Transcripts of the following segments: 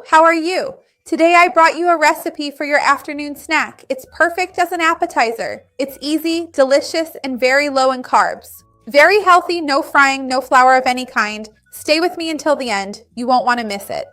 Hello, how are you? Today I brought you a recipe for your afternoon snack. It's perfect as an appetizer. It's easy, delicious, and very low in carbs. Very healthy, no frying, no flour of any kind. Stay with me until the end. You won't want to miss it.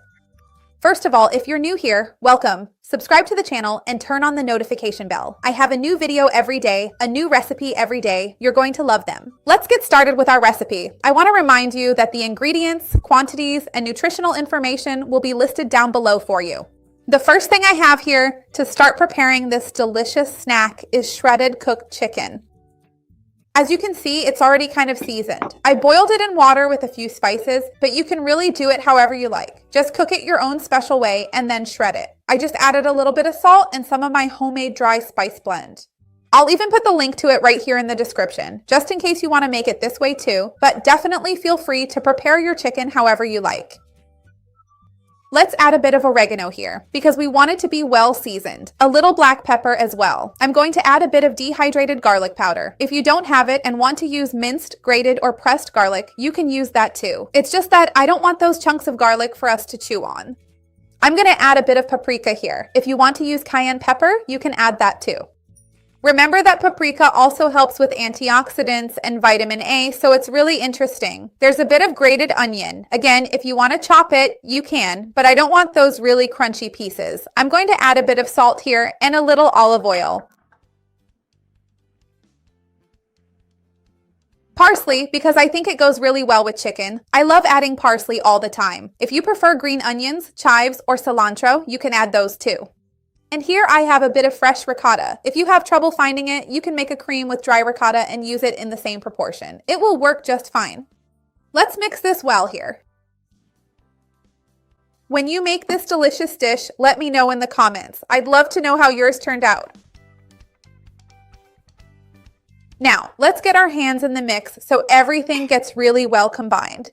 First of all, if you're new here, welcome. Subscribe to the channel and turn on the notification bell. I have a new video every day, a new recipe every day. You're going to love them. Let's get started with our recipe. I want to remind you that the ingredients, quantities, and nutritional information will be listed down below for you. The first thing I have here to start preparing this delicious snack is shredded cooked chicken. As you can see, it's already kind of seasoned. I boiled it in water with a few spices, but you can really do it however you like. Just cook it your own special way and then shred it. I just added a little bit of salt and some of my homemade dry spice blend. I'll even put the link to it right here in the description, just in case you want to make it this way too, but definitely feel free to prepare your chicken however you like. Let's add a bit of oregano here because we want it to be well seasoned. A little black pepper as well. I'm going to add a bit of dehydrated garlic powder. If you don't have it and want to use minced, grated, or pressed garlic, you can use that too. It's just that I don't want those chunks of garlic for us to chew on. I'm going to add a bit of paprika here. If you want to use cayenne pepper, you can add that too. Remember that paprika also helps with antioxidants and vitamin A, so it's really interesting. There's a bit of grated onion. Again, if you want to chop it, you can, but I don't want those really crunchy pieces. I'm going to add a bit of salt here and a little olive oil. Parsley, because I think it goes really well with chicken. I love adding parsley all the time. If you prefer green onions, chives, or cilantro, you can add those too. And here I have a bit of fresh ricotta. If you have trouble finding it, you can make a cream with dry ricotta and use it in the same proportion. It will work just fine. Let's mix this well here. When you make this delicious dish, let me know in the comments. I'd love to know how yours turned out. Now, let's get our hands in the mix so everything gets really well combined.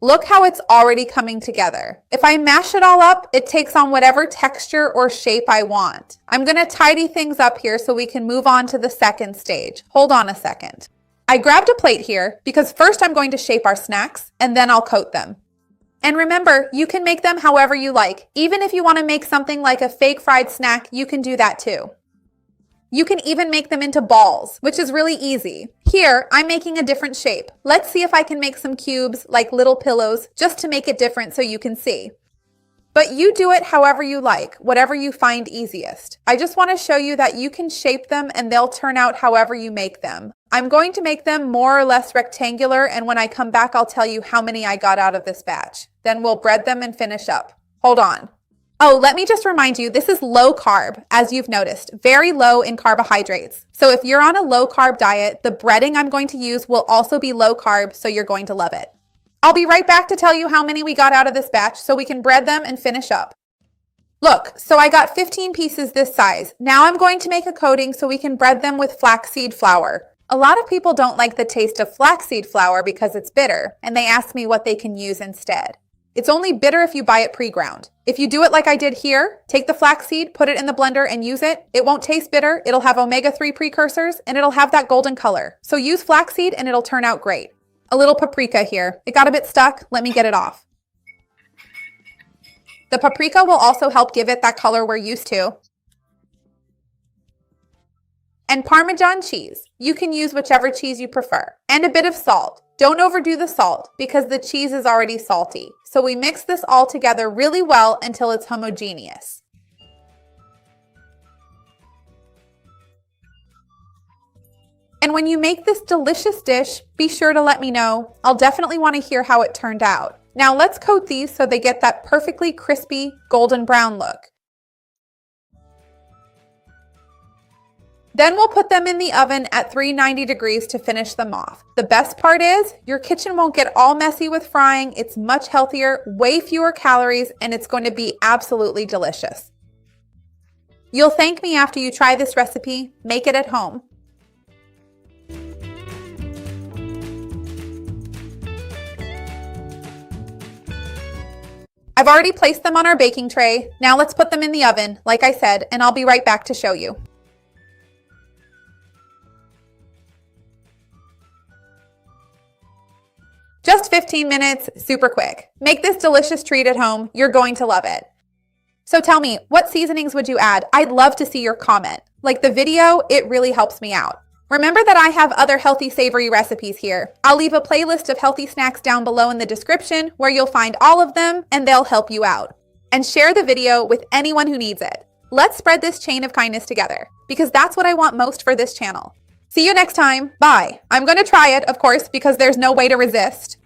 Look how it's already coming together. If I mash it all up, it takes on whatever texture or shape I want. I'm going to tidy things up here so we can move on to the second stage. Hold on a second. I grabbed a plate here because first I'm going to shape our snacks and then I'll coat them. And remember, you can make them however you like. Even if you want to make something like a fake fried snack, you can do that too. You can even make them into balls, which is really easy. Here, I'm making a different shape. Let's see if I can make some cubes like little pillows just to make it different so you can see. But you do it however you like, whatever you find easiest. I just want to show you that you can shape them and they'll turn out however you make them. I'm going to make them more or less rectangular, and when I come back, I'll tell you how many I got out of this batch. Then we'll bread them and finish up. Hold on. Oh, let me just remind you, this is low carb, as you've noticed, very low in carbohydrates. So if you're on a low carb diet, the breading I'm going to use will also be low carb, so you're going to love it. I'll be right back to tell you how many we got out of this batch so we can bread them and finish up. Look, so I got 15 pieces this size. Now I'm going to make a coating so we can bread them with flaxseed flour. A lot of people don't like the taste of flaxseed flour because it's bitter, and they ask me what they can use instead. It's only bitter if you buy it pre-ground. If you do it like I did here, take the flaxseed, put it in the blender and use it. It won't taste bitter, it'll have omega-3 precursors, and it'll have that golden color. So use flaxseed and it'll turn out great. A little paprika here. It got a bit stuck, let me get it off. The paprika will also help give it that color we're used to. And Parmesan cheese. You can use whichever cheese you prefer. And a bit of salt. Don't overdo the salt because the cheese is already salty. So we mix this all together really well until it's homogeneous. And when you make this delicious dish, be sure to let me know. I'll definitely want to hear how it turned out. Now let's coat these so they get that perfectly crispy golden brown look. Then we'll put them in the oven at 390 degrees to finish them off. The best part is your kitchen won't get all messy with frying. It's much healthier, way fewer calories, and it's going to be absolutely delicious. You'll thank me after you try this recipe. Make it at home. I've already placed them on our baking tray. Now let's put them in the oven, like I said, and I'll be right back to show you. Just 15 minutes, super quick. Make this delicious treat at home. You're going to love it. So tell me, what seasonings would you add? I'd love to see your comment. Like the video, it really helps me out. Remember that I have other healthy savory recipes here. I'll leave a playlist of healthy snacks down below in the description where you'll find all of them and they'll help you out. And share the video with anyone who needs it. Let's spread this chain of kindness together because that's what I want most for this channel. See you next time. Bye. I'm going to try it, of course, because there's no way to resist.